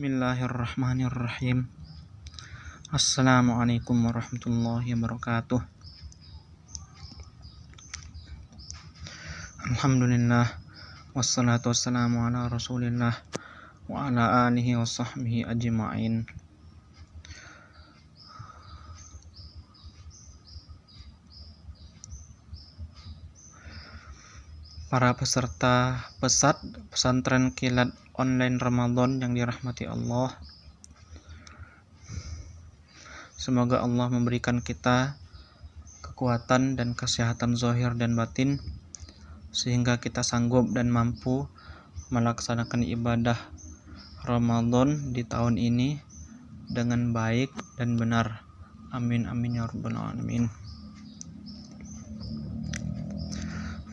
Bismillahirrahmanirrahim. Assalamualaikum warahmatullahi wabarakatuh. Alhamdulillah, wassalatu wassalamu ala rasulillah wa ala alihi wa sahbihi ajma'in. Para peserta pesantren kilat online Ramadan yang dirahmati Allah, semoga Allah memberikan kita kekuatan dan kesehatan zahir dan batin sehingga kita sanggup dan mampu melaksanakan ibadah Ramadan di tahun ini dengan baik dan benar. Amin amin ya rabbal alamin.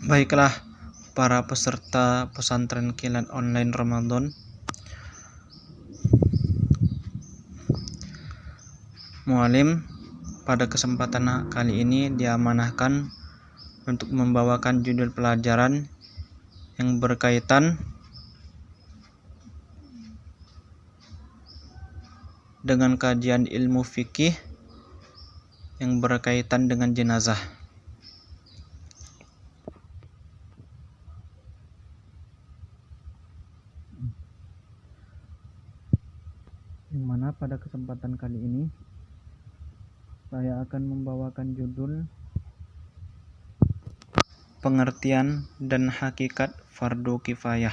Baiklah, para peserta pesantren kilat online Ramadan, mualim pada kesempatan kali ini diamanahkan untuk membawakan judul pelajaran yang berkaitan dengan kajian ilmu fikih yang berkaitan dengan jenazah. Yang mana pada kesempatan kali ini saya akan membawakan judul pengertian dan hakikat fardu kifayah.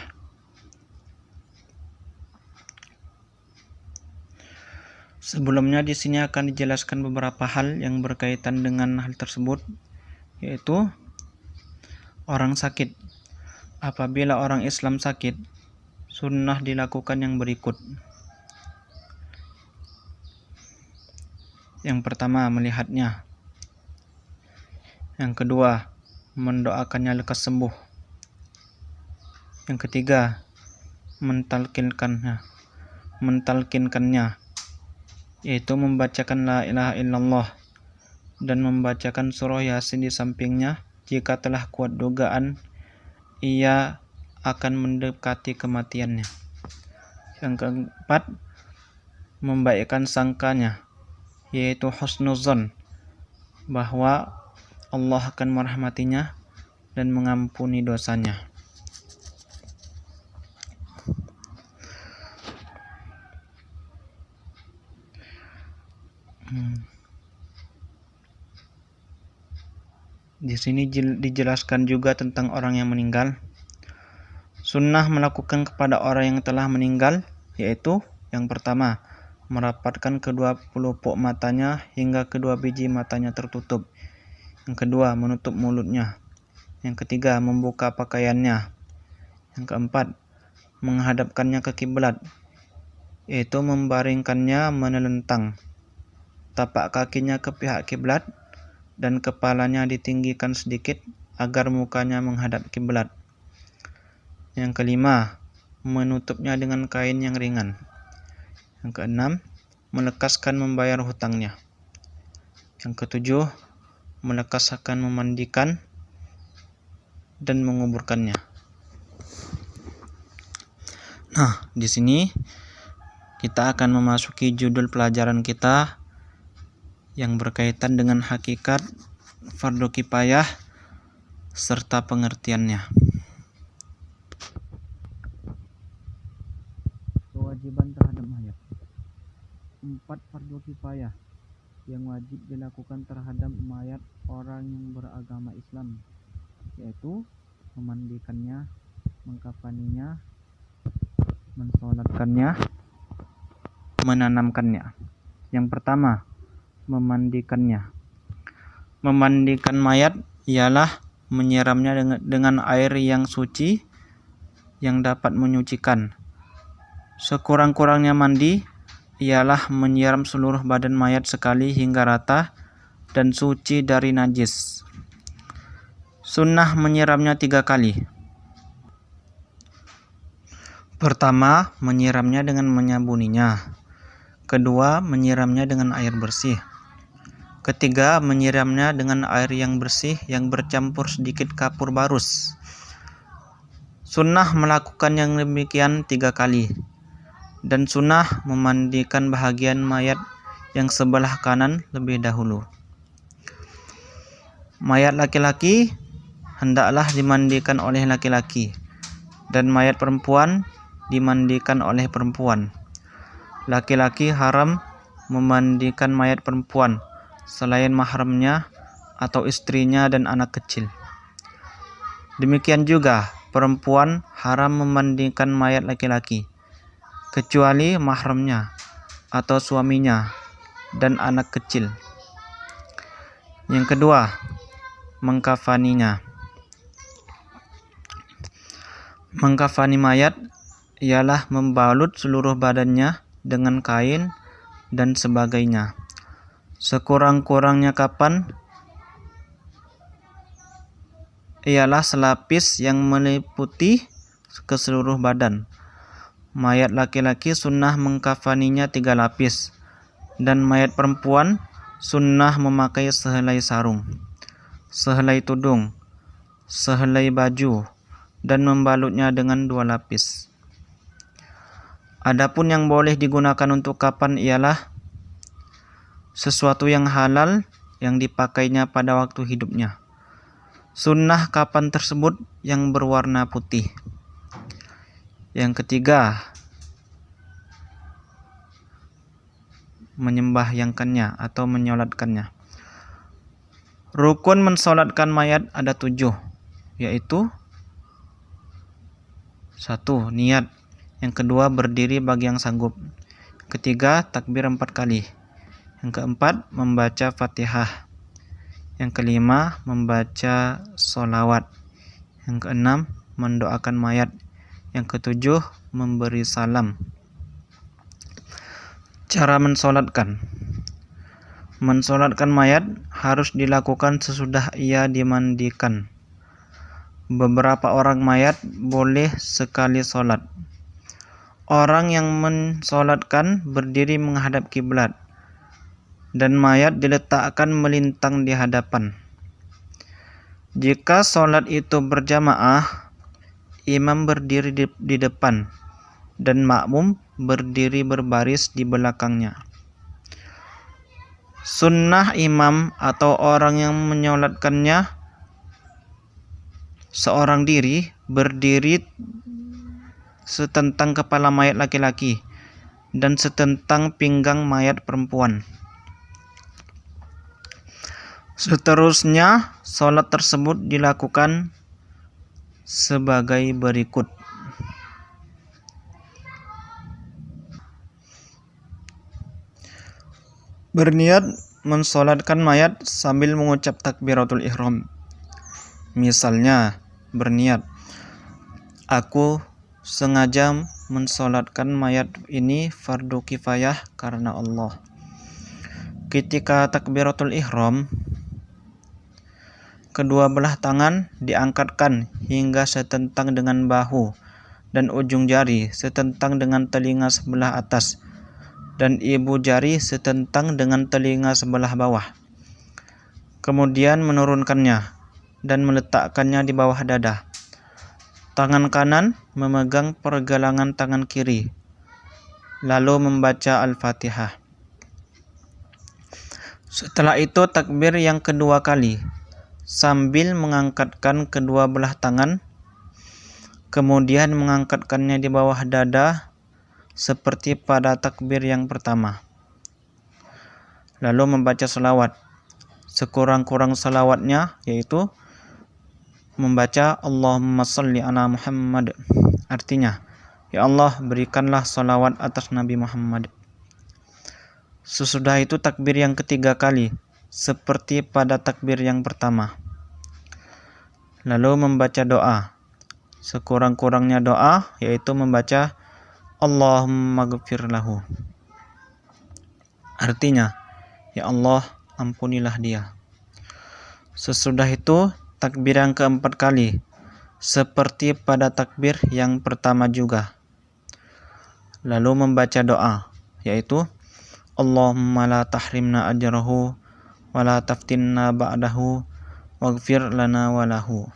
Sebelumnya di sini akan dijelaskan beberapa hal yang berkaitan dengan hal tersebut, yaitu orang sakit. Apabila orang Islam sakit, sunnah dilakukan yang berikut. Yang pertama, melihatnya. Yang kedua, mendoakannya lekas sembuh. Yang ketiga, mentalkinkannya, yaitu membacakan la ilaha illallah dan membacakan surah Yasin di sampingnya jika telah kuat dugaan ia akan mendekati kematiannya. Yang keempat, membaikkan sangkanya, yaitu husnuzon, bahwa Allah akan merahmatinya dan mengampuni dosanya. Di sini dijelaskan juga tentang orang yang meninggal. Sunnah melakukan kepada orang yang telah meninggal, yaitu yang pertama, merapatkan kedua pelupuk matanya hingga kedua biji matanya tertutup. Yang kedua, menutup mulutnya. Yang ketiga, membuka pakaiannya. Yang keempat, menghadapkannya ke kiblat, yaitu membaringkannya menelentang, tapak kakinya ke pihak kiblat dan kepalanya ditinggikan sedikit agar mukanya menghadap kiblat. Yang kelima, menutupnya dengan kain yang ringan. Yang keenam, melekaskan membayar hutangnya. Yang ketujuh, melekaskan memandikan dan menguburkannya. Nah, di sini kita akan memasuki judul pelajaran kita yang berkaitan dengan hakikat fardu kifayah serta pengertiannya. Kewajiban terhadap mayat. 4 fardu kifayah yang wajib dilakukan terhadap mayat orang yang beragama Islam, yaitu memandikannya, mengkafaninya, mensolatkannya, menanamkannya. Yang pertama, memandikannya. Memandikan mayat ialah menyiramnya dengan air yang suci yang dapat menyucikan. Sekurang-kurangnya mandi ialah menyiram seluruh badan mayat sekali hingga rata dan suci dari najis. Sunnah menyiramnya 3 kali. Pertama, menyiramnya dengan menyabuninya. Kedua, menyiramnya dengan air bersih. Ketiga, menyiramnya dengan air yang bersih yang bercampur sedikit kapur barus. Sunnah melakukan yang demikian 3 kali. dan sunnah memandikan bahagian mayat yang sebelah kanan lebih dahulu. Mayat laki-laki hendaklah dimandikan oleh laki-laki, dan mayat perempuan dimandikan oleh perempuan. Laki-laki haram memandikan mayat perempuan selain mahramnya atau istrinya dan anak kecil. Demikian juga perempuan haram memandikan mayat laki-laki kecuali mahramnya atau suaminya dan anak kecil. Yang kedua, mengkafaninya. Mengkafani mayat ialah membalut seluruh badannya dengan kain dan sebagainya. Sekurang-kurangnya kapan ialah selapis yang meliputi ke seluruh badan. Mayat laki-laki sunnah mengkafaninya 3 lapis, dan mayat perempuan sunnah memakai sehelai sarung, sehelai tudung, sehelai baju, dan membalutnya dengan 2 lapis. Adapun yang boleh digunakan untuk kapan ialah sesuatu yang halal yang dipakainya pada waktu hidupnya. Sunnah kapan tersebut yang berwarna putih. Yang ketiga, menyembahyangkannya atau menyolatkannya. Rukun mensolatkan mayat ada 7, yaitu 1. Niat. Yang kedua, berdiri bagi yang sanggup. Ketiga, takbir 4 kali. Yang keempat, membaca Fatihah. Yang kelima, membaca sholawat. Yang keenam, mendoakan mayat. Yang ketujuh, memberi salam. Cara mensolatkan. Mensolatkan mayat harus dilakukan sesudah ia dimandikan. Beberapa orang mayat boleh sekali solat. Orang yang mensolatkan berdiri menghadap kiblat, dan mayat diletakkan melintang di hadapan. Jika solat itu berjamaah, imam berdiri di depan, dan makmum berdiri berbaris di belakangnya. Sunnah imam atau orang yang menyolatkannya seorang diri berdiri setentang kepala mayat laki-laki dan setentang pinggang mayat perempuan. Seterusnya, sholat tersebut dilakukan sebagai berikut. Berniat mensolatkan mayat sambil mengucap takbiratul ihram. Misalnya, berniat, aku sengaja mensolatkan mayat ini fardu kifayah karena Allah. Ketika takbiratul ihram, kedua belah tangan diangkatkan hingga setentang dengan bahu, dan ujung jari setentang dengan telinga sebelah atas, dan ibu jari setentang dengan telinga sebelah bawah. Kemudian menurunkannya dan meletakkannya di bawah dada. Tangan kanan memegang pergelangan tangan kiri, lalu membaca Al-Fatihah. Setelah itu takbir yang kedua kali, sambil mengangkatkan kedua belah tangan, kemudian mengangkatkannya di bawah dada seperti pada takbir yang pertama. Lalu membaca selawat, sekurang-kurang selawatnya, yaitu membaca Allahumma salli ala Muhammad. Artinya, ya Allah, berikanlah salawat atas Nabi Muhammad. Sesudah itu takbir yang ketiga kali, seperti pada takbir yang pertama. Lalu membaca doa, sekurang-kurangnya doa, yaitu membaca Allahumma ghfir lahu. Artinya, ya Allah, ampunilah dia. Sesudah itu takbir yang keempat kali, seperti pada takbir yang pertama juga. Lalu membaca doa, yaitu Allahumma la tahrimna ajrahu wa la taftinna ba'dahu waghfir lana wa lahu.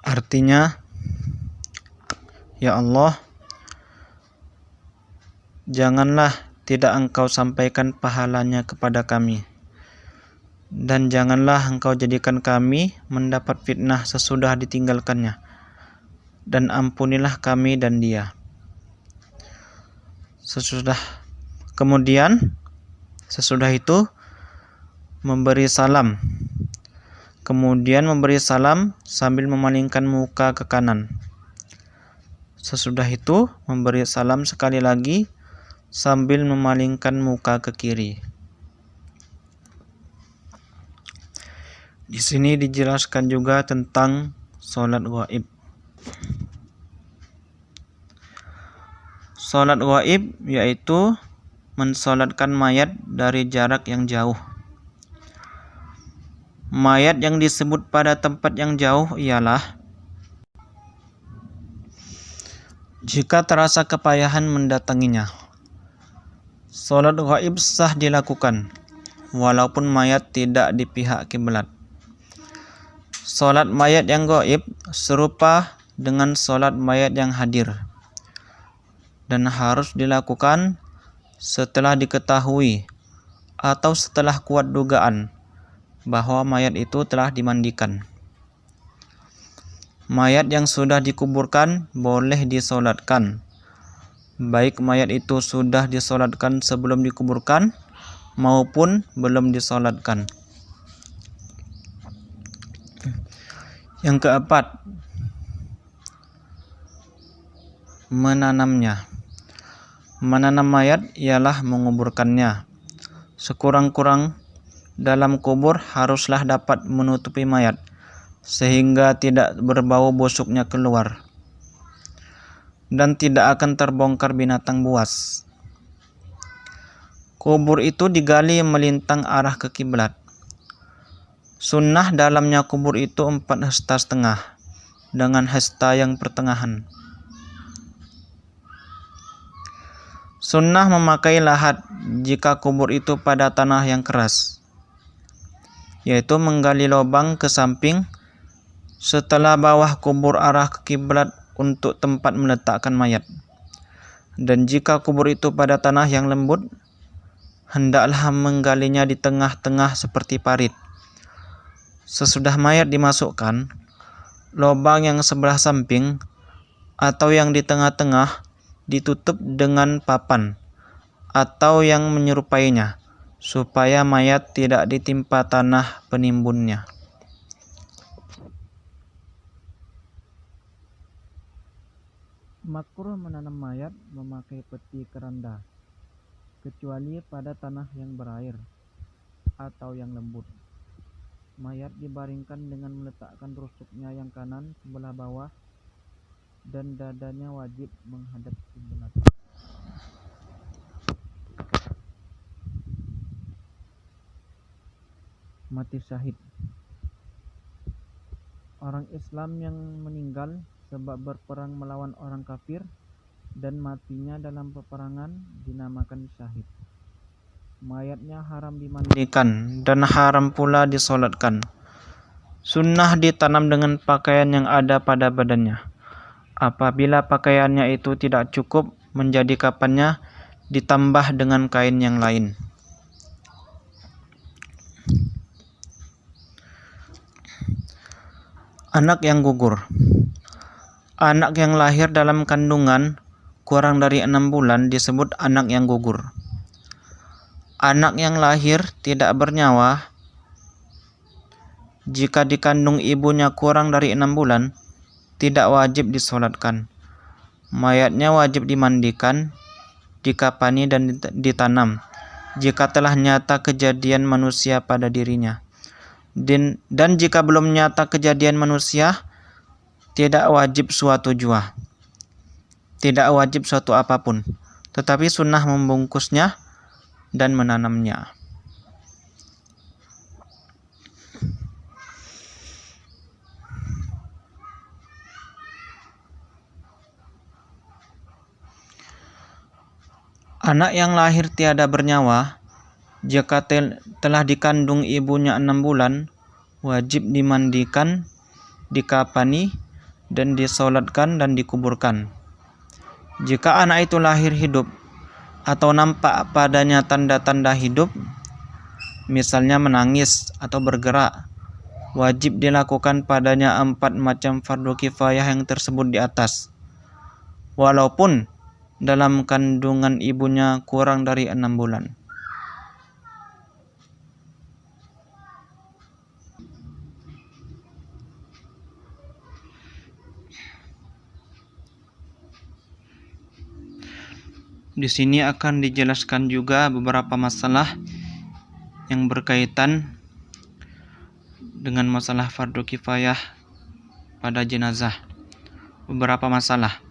Artinya, Ya Allah, janganlah tidak Engkau sampaikan pahalanya kepada kami, dan janganlah Engkau jadikan kami mendapat fitnah sesudah ditinggalkannya, dan ampunilah kami dan dia. Sesudah itu memberi salam. Kemudian memberi salam sambil memalingkan muka ke kanan. Sesudah itu memberi salam sekali lagi sambil memalingkan muka ke kiri. Di sini dijelaskan juga tentang sholat ghaib. Sholat ghaib yaitu mensolatkan mayat dari jarak yang jauh. Mayat yang disebut pada tempat yang jauh ialah jika terasa kepayahan mendatanginya. Sholat ghaib sah dilakukan walaupun mayat tidak di pihak kiblat. Sholat mayat yang ghaib serupa dengan sholat mayat yang hadir, dan harus dilakukan setelah diketahui atau setelah kuat dugaan bahwa mayat itu telah dimandikan. Mayat yang sudah dikuburkan boleh disolatkan, baik mayat itu sudah disolatkan sebelum dikuburkan maupun belum disolatkan. Yang keempat, menanamnya. Menanam mayat ialah menguburkannya. Sekurang-kurang dalam kubur haruslah dapat menutupi mayat sehingga tidak berbau busuknya keluar dan tidak akan terbongkar binatang buas. Kubur itu digali melintang arah ke kiblat. Sunnah dalamnya kubur itu 4,5 hasta dengan hasta yang pertengahan. Sunnah memakai lahat jika kubur itu pada tanah yang keras, yaitu menggali lubang ke samping setelah bawah kubur arah ke kiblat untuk tempat meletakkan mayat. Dan jika kubur itu pada tanah yang lembut, hendaklah menggalinya di tengah-tengah seperti parit. Sesudah mayat dimasukkan, lubang yang sebelah samping atau yang di tengah-tengah ditutup dengan papan atau yang menyerupainya supaya mayat tidak ditimpa tanah penimbunnya. Makruh menanam mayat memakai peti keranda kecuali pada tanah yang berair atau yang lembut. Mayat dibaringkan dengan meletakkan rusuknya yang kanan sebelah bawah dan dadanya wajib menghadap kiblat. Mati syahid. Orang Islam yang meninggal sebab berperang melawan orang kafir dan matinya dalam peperangan dinamakan syahid. Mayatnya haram dimandikan dan haram pula disolatkan. Sunnah ditanam dengan pakaian yang ada pada badannya. Apabila pakaiannya itu tidak cukup menjadi kapannya, ditambah dengan kain yang lain. Anak yang gugur. Anak yang lahir dalam kandungan kurang dari 6 bulan disebut anak yang gugur. Anak yang lahir tidak bernyawa jika dikandung ibunya kurang dari 6 bulan, tidak wajib disolatkan. Mayatnya wajib dimandikan, dikafani dan ditanam jika telah nyata kejadian manusia pada dirinya. Dan jika belum nyata kejadian manusia, tidak wajib suatu jua, tidak wajib suatu apapun, tetapi sunnah membungkusnya dan menanamnya. Anak yang lahir tiada bernyawa, jika telah dikandung ibunya 6 bulan, wajib dimandikan, dikafani, dan disolatkan dan dikuburkan. Jika anak itu lahir hidup atau nampak padanya tanda-tanda hidup, misalnya menangis atau bergerak, wajib dilakukan padanya 4 macam fardu kifayah yang tersebut di atas, walaupun dalam kandungan ibunya kurang dari 6 bulan. Di sini akan dijelaskan juga beberapa masalah yang berkaitan dengan masalah fardu kifayah pada jenazah. Beberapa masalah.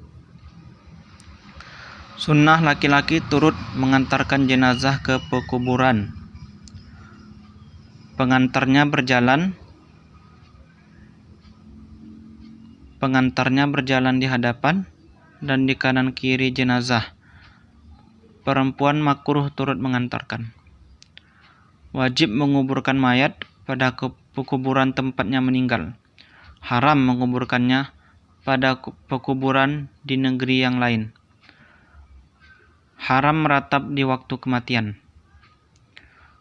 Sunnah laki-laki turut mengantarkan jenazah ke pekuburan. Pengantarnya berjalan di hadapan dan di kanan kiri jenazah. Perempuan makruh turut mengantarkan. Wajib menguburkan mayat pada pekuburan tempatnya meninggal. Haram menguburkannya pada pekuburan di negeri yang lain. Haram meratap di waktu kematian.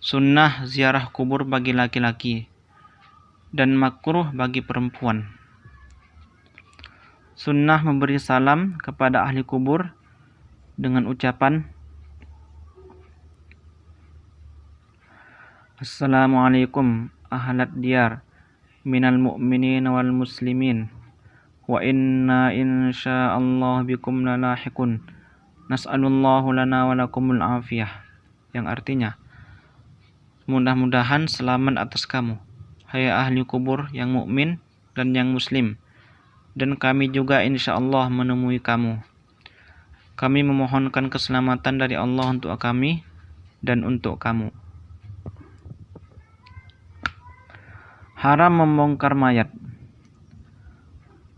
Sunnah ziarah kubur bagi laki-laki dan makruh bagi perempuan. Sunnah memberi salam kepada ahli kubur dengan ucapan Assalamualaikum ahlat diyar minal mu'minin wal muslimin wa inna insyaallah bikum lalahiqun nas'alullahu lana wa lakumul afiyah, yang artinya mudah-mudahan selamat atas kamu, hai ahli kubur yang mukmin dan yang muslim, dan kami juga insyaallah menemui kamu. Kami memohonkan keselamatan dari Allah untuk kami dan untuk kamu. Haram membongkar mayat.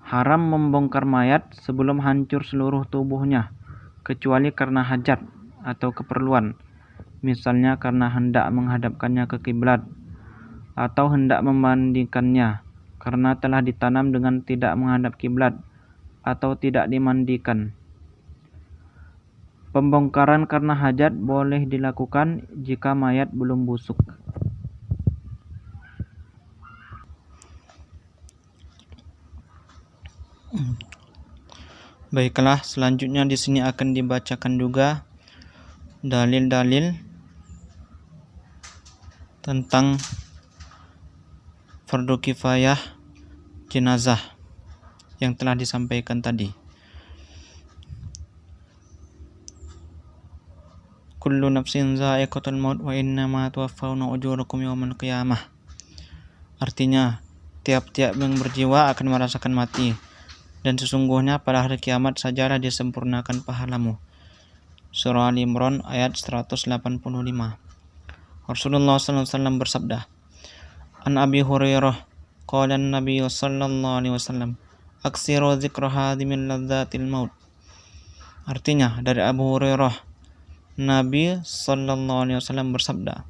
Haram membongkar mayat sebelum hancur seluruh tubuhnya, kecuali karena hajat atau keperluan, misalnya karena hendak menghadapkannya ke kiblat atau hendak memandikannya karena telah ditanam dengan tidak menghadap kiblat atau tidak dimandikan. Pembongkaran karena hajat boleh dilakukan jika mayat belum busuk. Baiklah, selanjutnya di sini akan dibacakan juga dalil-dalil tentang fardu kifayah jenazah yang telah disampaikan tadi. Kullu nafsin za'iqatul maut wa innama tuwaffawna ujurakum yawmal qiyamah. Artinya, tiap-tiap yang berjiwa akan merasakan mati, dan sesungguhnya pada hari kiamat sajalah disempurnakan pahalamu. Surah Al-Imran ayat 185. Rasulullah SAW bersabda, An Abi Hurairah qala an-nabiy sallallahu alaihi wasallam, aksiru dzikra hadimil ladzatil maut. Artinya, dari Abu Hurairah, Nabi sallallahu alaihi wasallam bersabda,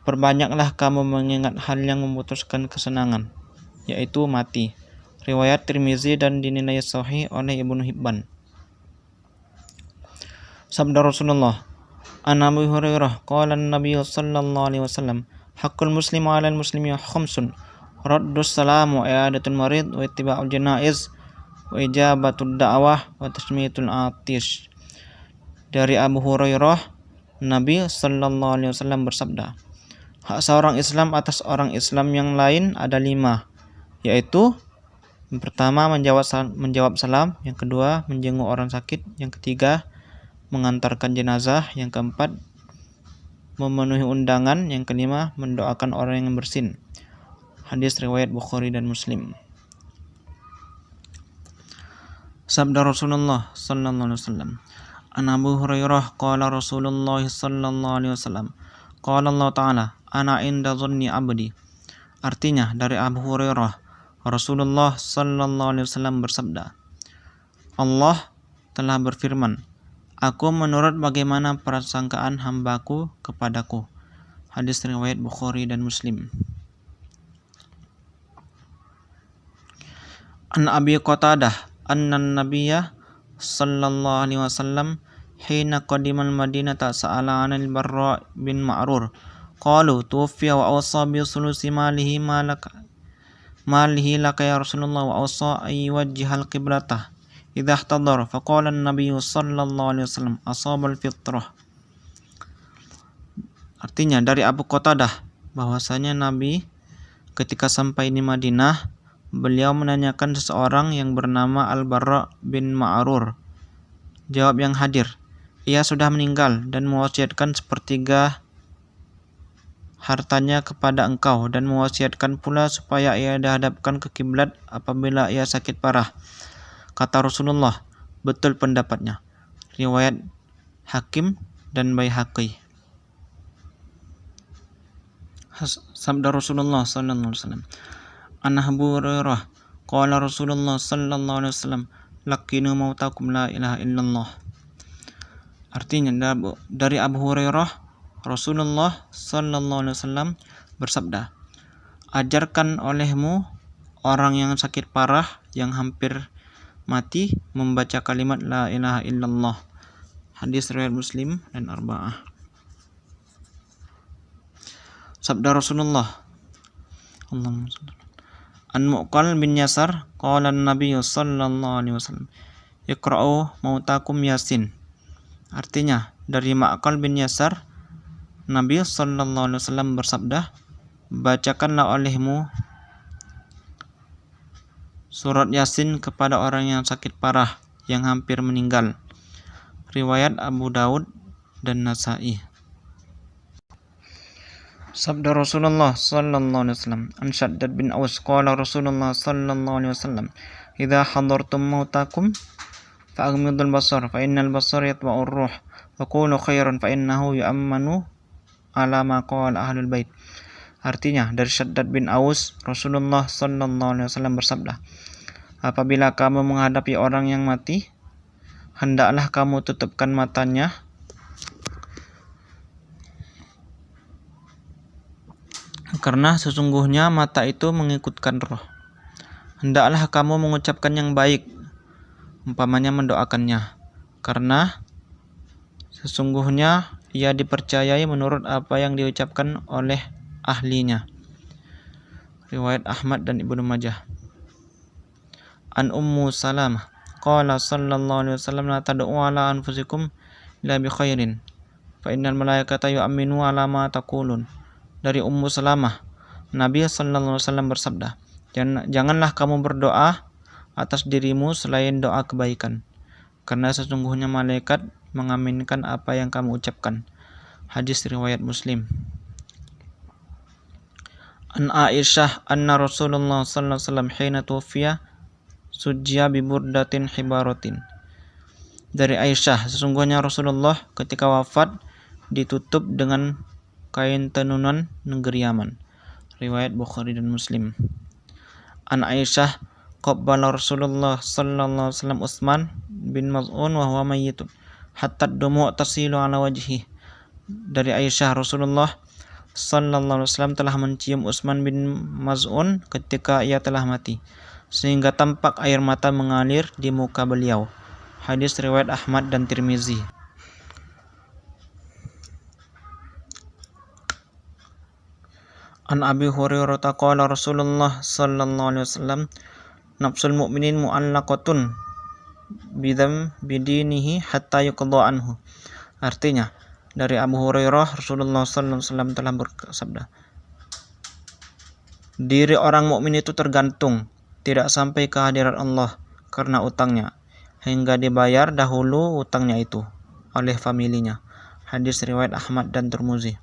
perbanyaklah kamu mengingat hal yang memutuskan kesenangan, yaitu mati. Riwayat Tirmizi dan dinilai sahih oleh Ibnu Hibban. Sabda Rasulullah, An Abi Hurairah qala an-nabiy sallallahu alaihi wasallam, haqqul muslimu 'alal muslimi khamsun, raddus salam wa i'adatul marid wa ittiba'ul janaiz wa ijabatud da'wah wa tashmitul atish. Dari Abu Hurairah, Nabi sallallahu alaihi wasallam bersabda, hak seorang Islam atas orang Islam yang lain ada 5, yaitu yang pertama menjawab salam, yang kedua menjenguk orang sakit, yang ketiga mengantarkan jenazah, yang keempat memenuhi undangan, yang kelima mendoakan orang yang bersin. Hadis riwayat Bukhari dan Muslim. Sabda Rasulullah sallallahu alaihi wasallam, An Abu Hurairah qala Rasulullah sallallahu alaihi wasallam, qala Allah Ta'ala, ana inda dhanni abdi. Artinya, dari Abu Hurairah, Rasulullah sallallahu alaihi wasallam bersabda, Allah telah berfirman, aku menurut bagaimana prasangkaan hambaku kepadaku. Hadis riwayat Bukhari dan Muslim. An Abi Qatadah anna an-nabiyya sallallahu alaihi wasallam hina qadimal madinata sa'ala 'anil Barra bin Ma'rur qalu tuwfiya wa awsa bi sulusi malihi laka ya Rasulullah wa awsa ay yuwajjihal qiblatah idza ihtadara faqala an-nabiyyu sallallahu alaihi wasallam asabal fitrah. Artinya dari Abu Qatadah bahwasanya Nabi ketika sampai di Madinah beliau menanyakan seseorang yang bernama Al-Barra bin Ma'rur. Jawab yang hadir, ia sudah meninggal dan mewasiatkan sepertiga hartanya kepada engkau dan mewasiatkan pula supaya ia dihadapkan ke kiblat apabila ia sakit parah. Kata Rasulullah, betul pendapatnya. Riwayat Hakim dan Baihaqi. Sabda Rasulullah sallallahu alaihi wasallam. An Abu Hurairah qala Rasulullah sallallahu alaihi wasallam laqinu mautakum la ilaha illallah. Artinya dari Abu Hurairah Rasulullah sallallahu alaihi wasallam bersabda, ajarkan olehmu orang yang sakit parah yang hampir mati membaca kalimat la ilaha illallah. Hadis riwayat Muslim dan Arba'ah. Sabda Rasulullah An Mu'qal bin Yasar qala an-nabiy sallallahu alaihi wasallam iqra'u mautakum Yasin. Artinya dari Mu'qal bin Yasar Nabi sallallahu alaihi wasallam bersabda, bacakanlah olehmu surat Yasin kepada orang yang sakit parah yang hampir meninggal. Riwayat Abu Daud dan Nasa'i. Sabda Rasulullah sallallahu alaihi wasallam an Shaddad bin Aus qala Rasulullah sallallahu alaihi wasallam idza hadartum mautakum fa'ghmidul basar fa innal basar yatba'ur ruh wa qulu khairan fa innahu yu'ammanu ala ma qala ahlul bait. Artinya dari Shaddad bin Aus Rasulullah sallallahu alaihi wasallam bersabda, apabila kamu menghadapi orang yang mati hendaklah kamu tutupkan matanya karena sesungguhnya mata itu mengikutkan roh. Hendaklah kamu mengucapkan yang baik, umpamanya mendoakannya, karena sesungguhnya ia dipercayai menurut apa yang diucapkan oleh ahlinya. Riwayat Ahmad dan Ibnu Majah. An Ummu Salamah qala sallallahu alaihi wasallam la tad'u ala anfusikum la bi khairin fa innal malaikata yu'minu ala ma taqulun. Dari Ummu Salamah, Nabi sallallahu alaihi wasallam bersabda, janganlah kamu berdoa atas dirimu selain doa kebaikan, karena sesungguhnya malaikat mengaminkan apa yang kamu ucapkan. Hadis riwayat Muslim. An Aisyah anna Rasulullah sallallahu alaihi wasallam hina tuwfiya sujjiya bi burdatin hibaratin. Dari Aisyah, sesungguhnya Rasulullah ketika wafat ditutup dengan kain tenunan negeri Yaman. Riwayat Bukhari dan Muslim. An Aisyah qabbala Rasulullah sallallahu alaihi wasallam Utsman bin Maz'un wa huwa mayyitun hatta dumu' tasilu ala wajhi. Dari Aisyah Rasulullah sallallahu alaihi wasallam telah mencium Utsman bin Maz'un ketika ia telah mati sehingga tampak air mata mengalir di muka beliau. Hadis riwayat Ahmad dan Tirmizi. An Abi Hurairah qala Rasulullah sallallahu alaihi wasallam nafsul mu'minin mu'allaqatun bidinihi hatta yuqda anhu. Artinya dari Abu Hurairah Rasulullah sallallahu alaihi wasallam telah bersabda, diri orang mukmin itu tergantung tidak sampai ke hadirat Allah karena utangnya hingga dibayar dahulu utangnya itu oleh familinya. Hadis riwayat Ahmad dan Tirmizi.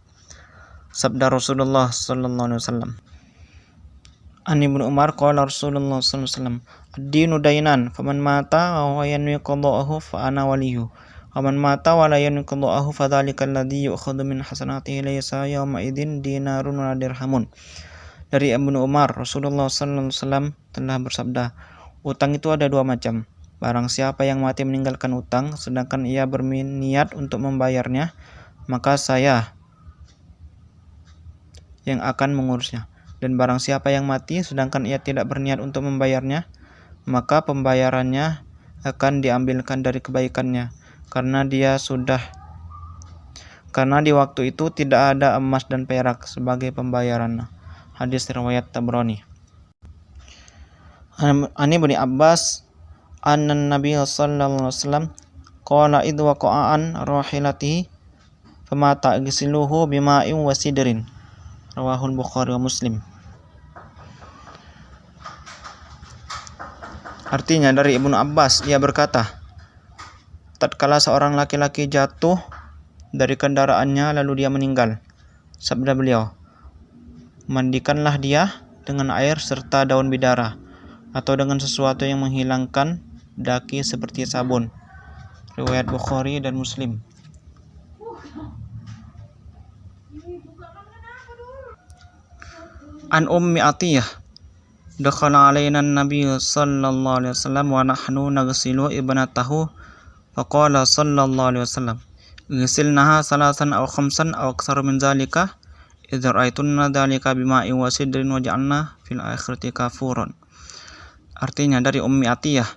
Sabda Rasulullah sallallahu alaihi wasallam. An Ibnu Umar qala Rasulullah sallallahu alaihi wasallam, ad-dinu dainan, faman mata wa huwa yanwi qada'ahu fa ana waliyyu, wa man mata wa la yanwi qada'ahu fa dzalika alladhi yu'khadhu min hasanatihi laysa yawma idzin dinarun wa dirhamun. Dari Ibnu Umar, Rasulullah sallallahu alaihi wasallam telah bersabda, utang itu ada dua macam. Barang siapa yang mati meninggalkan utang sedangkan ia berniat untuk membayarnya, maka saya yang akan mengurusnya. Dan barang siapa yang mati sedangkan ia tidak berniat untuk membayarnya, maka pembayarannya akan diambilkan dari kebaikannya, karena di waktu itu tidak ada emas dan perak sebagai pembayaran. Hadis riwayat Tabrani. An Ibnu Abbas anna Nabi sallallahu alaihi wasallam qala idh waqa'a an rahilatihi fama ta'gisiluhu bima'in wa sidrin. Rawahul Bukhari wa Muslim. Artinya dari Ibnu Abbas, ia berkata, tatkala seorang laki-laki jatuh dari kendaraannya lalu dia meninggal, sabda beliau, mandikanlah dia dengan air serta daun bidara atau dengan sesuatu yang menghilangkan daki seperti sabun. Riwayat Bukhari dan Muslim. An Ummi Atiyah, dakhala alaina an-nabiy sallallahu alaihi wasallam wa nahnu naghsilu ibnatahu faqala sallallahu alaihi wasallam ghisilnaha salasan aw khamsan aw aktsar min zalika idza ra'aytunna dzalika bima'in wa sidrin waj'alna fil akhirati kafuran. Artinya dari Ummi Atiyah,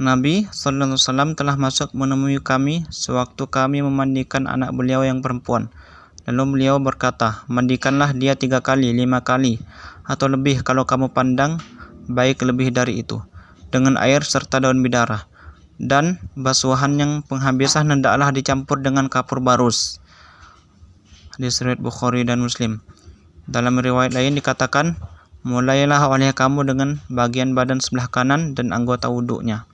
Nabi sallallahu alaihi wasallam telah masuk menemui kami sewaktu kami memandikan anak beliau yang perempuan. Lalu beliau berkata, mandikanlah dia 3 kali, 5 kali, atau lebih kalau kamu pandang baik lebih dari itu, dengan air serta daun bidara. Dan basuhan yang penghabisan hendaklah dicampur dengan kapur barus. Hadis riwayat Bukhari dan Muslim. Dalam riwayat lain dikatakan, mulailah oleh kamu dengan bagian badan sebelah kanan dan anggota wuduknya.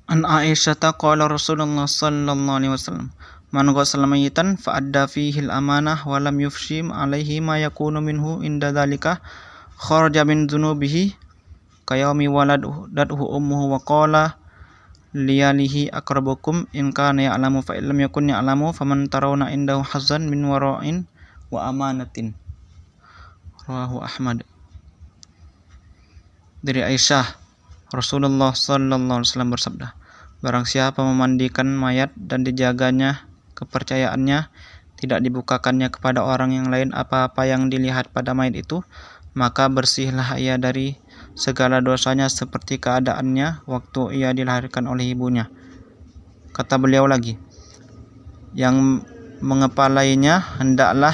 An Aisyah qala Rasulullah sallallahu alaihi wasallam, man ghassala mayitan fa adda fihi al-amanah wa lam yufshim alaihi ma yakunu minhu inda dzalika kharaja min dzunubihi kayawmi waladatu ummuhu wa qala liyalihi aqrabukum in kana ya'lamu fa illam yakun ya'lamu faman tarawna indahu hazzan min wara'in wa amanatin. Rawahu Ahmad. Dari Aisyah, Rasulullah sallallahu alaihi wasallam bersabda, barang siapa memandikan mayat dan dijaganya kepercayaannya, tidak dibukakannya kepada orang yang lain apa-apa yang dilihat pada mayat itu, maka bersihlah ia dari segala dosanya seperti keadaannya waktu ia dilahirkan oleh ibunya. Kata beliau lagi, yang mengepalainya hendaklah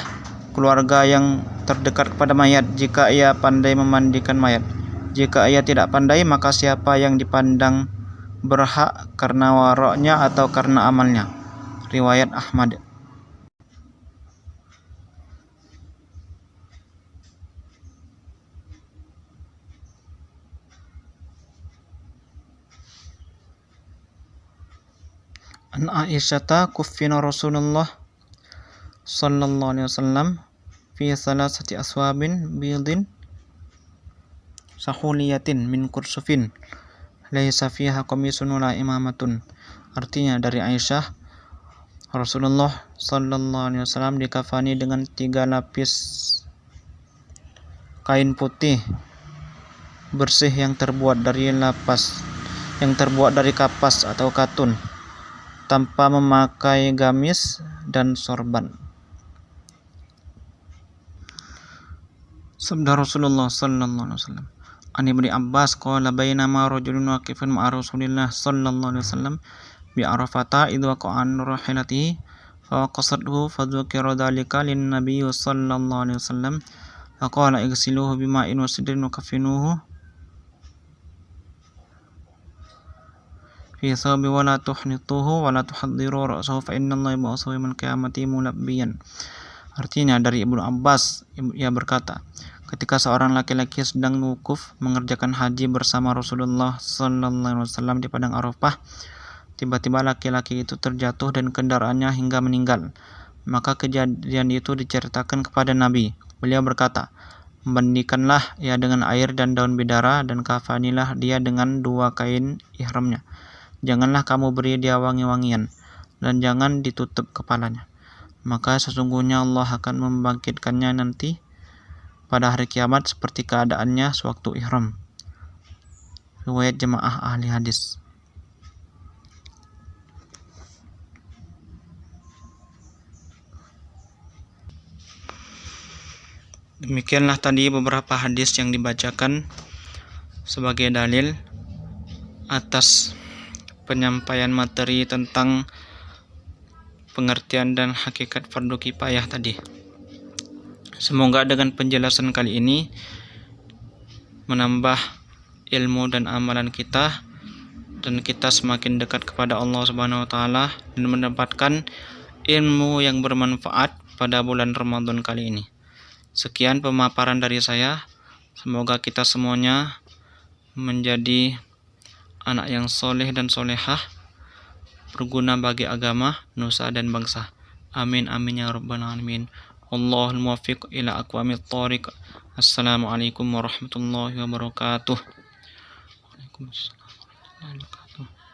keluarga yang terdekat kepada mayat jika ia pandai memandikan mayat. Jika ia tidak pandai, maka siapa yang dipandang berhak karena waroknya atau karena amalnya. Riwayat Ahmad. An Aisyata kuffina Rasulullah sallallahu alaihi wasallam fi salasati aswabin bidin sahuliyatin min kursufin laisa fiha qamisun wala imamatun. Artinya dari Aisyah, Rasulullah sallallahu alaihi wasallam dikafani dengan 3 lapis kain putih bersih yang terbuat dari kapas atau katun, tanpa memakai gamis dan sorban. Sabda Rasulullah sallallahu alaihi wasallam, An Ibnu Abbas qala bainama rajulun waqifun ma'a Rasulillah sallallahu alaihi wasallam bi Arafata idh waqa'a an rahilatihi fa qasadhu fa dzukira dzalika lin nabiy sallallahu alaihi wasallam faqala igsiluhu bima'in wa sidrin wa kafinuhu fi thawbi wa la tuhnituhu wa la tuhaddiru ra'sahu fa innallaha yab'atsu yawmal qiyamati mulabbiyan. Artinya dari Ibnu Abbas, ia berkata, ketika seorang laki-laki sedang wukuf mengerjakan haji bersama Rasulullah sallallahu alaihi wasallam di padang Arafah, tiba-tiba laki-laki itu terjatuh dan kendaraannya hingga meninggal. Maka kejadian itu diceritakan kepada Nabi. Beliau berkata, mandikanlah ia dengan air dan daun bidara dan kafanilah dia dengan 2 kain ihramnya. Janganlah kamu beri dia wangi-wangian dan jangan ditutup kepalanya. Maka sesungguhnya Allah akan membangkitkannya nanti pada hari kiamat seperti keadaannya sewaktu ihram. Riwayat jemaah ahli hadis. Demikianlah tadi beberapa hadis yang dibacakan sebagai dalil atas penyampaian materi tentang pengertian dan hakikat fardu kifayah tadi. Semoga dengan penjelasan kali ini menambah ilmu dan amalan kita, dan kita semakin dekat kepada Allah Subhanahu wa taala dan mendapatkan ilmu yang bermanfaat pada bulan Ramadan kali ini. Sekian pemaparan dari saya. Semoga kita semuanya menjadi anak yang soleh dan solehah, berguna bagi agama, nusa dan bangsa. Amin amin ya rabbal alamin. Allahul muwaffiq ila aqwamit thoriq. Assalamualaikum warahmatullahi wabarakatuh. Waalaikumsalam warahmatullahi wabarakatuh.